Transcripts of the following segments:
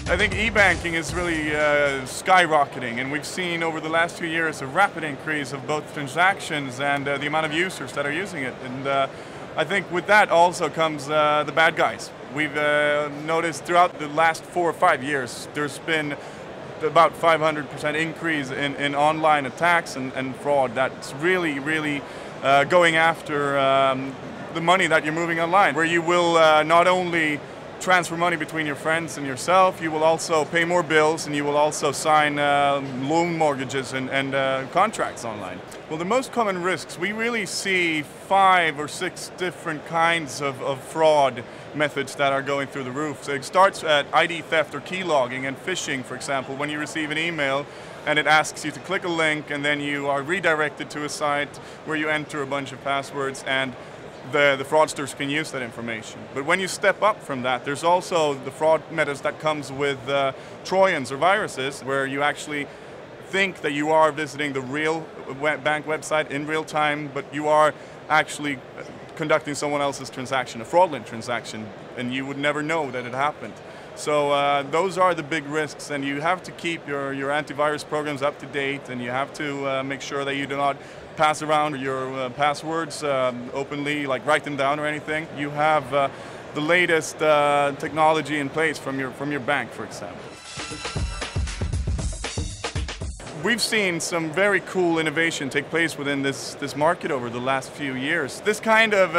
I think eBanking is really skyrocketing, and we've seen over the last 2 years a rapid increase of both transactions and the amount of users that are using it. And I think with that also comes the bad guys. We've noticed throughout the last 4 or 5 years there's been about 500% increase in online attacks and fraud that's really going after the money that you're moving online, where you will not only transfer money between your friends and yourself, you will also pay more bills, and you will also sign loan mortgages and contracts online. Well, the most common risks, we really see 5 or 6 different kinds of fraud methods that are going through the roof. So it starts at ID theft or key logging and phishing, for example, when you receive an email and it asks you to click a link, and then you are redirected to a site where you enter a bunch of passwords, and the fraudsters can use that information. But when you step up from that, there's also the fraud methods that comes with Trojans or viruses, where you actually think that you are visiting the real bank website in real time, but you are actually conducting someone else's transaction, a fraudulent transaction, and you would never know that it happened. So those are the big risks, and you have to keep your antivirus programs up to date, and you have to make sure that you do not pass around your passwords openly, like write them down or anything. You have the latest technology in place from your bank, for example. We've seen some very cool innovation take place within this market over the last few years. This kind of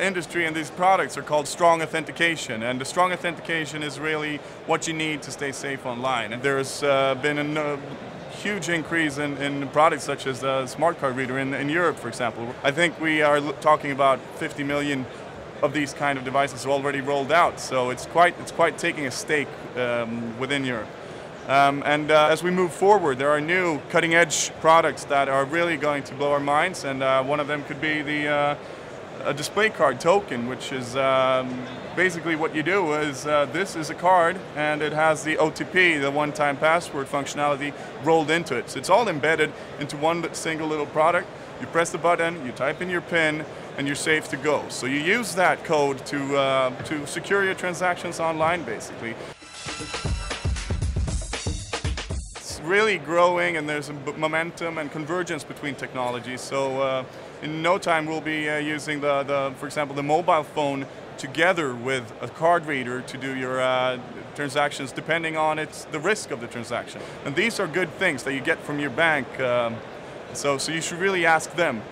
industry and these products are called strong authentication, and the strong authentication is really what you need to stay safe online. And there's been a huge increase in products such as the smart card reader in Europe, for example. I think we are talking about 50 million of these kind of devices already rolled out, so it's quite taking a stake within Europe. As we move forward, there are new cutting-edge products that are really going to blow our minds, and one of them could be the a display card token, which is basically what you do is this is a card, and it has the OTP, the one-time password functionality, rolled into it. So it's all embedded into one single little product. You press the button, you type in your PIN, and you're safe to go. So you use that code to secure your transactions online, basically. Really growing, and there's a momentum and convergence between technologies. So in no time we'll be using for example, the mobile phone together with a card reader to do your transactions, depending on the risk of the transaction. And these are good things that you get from your bank. So you should really ask them,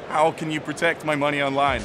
how can you protect my money online?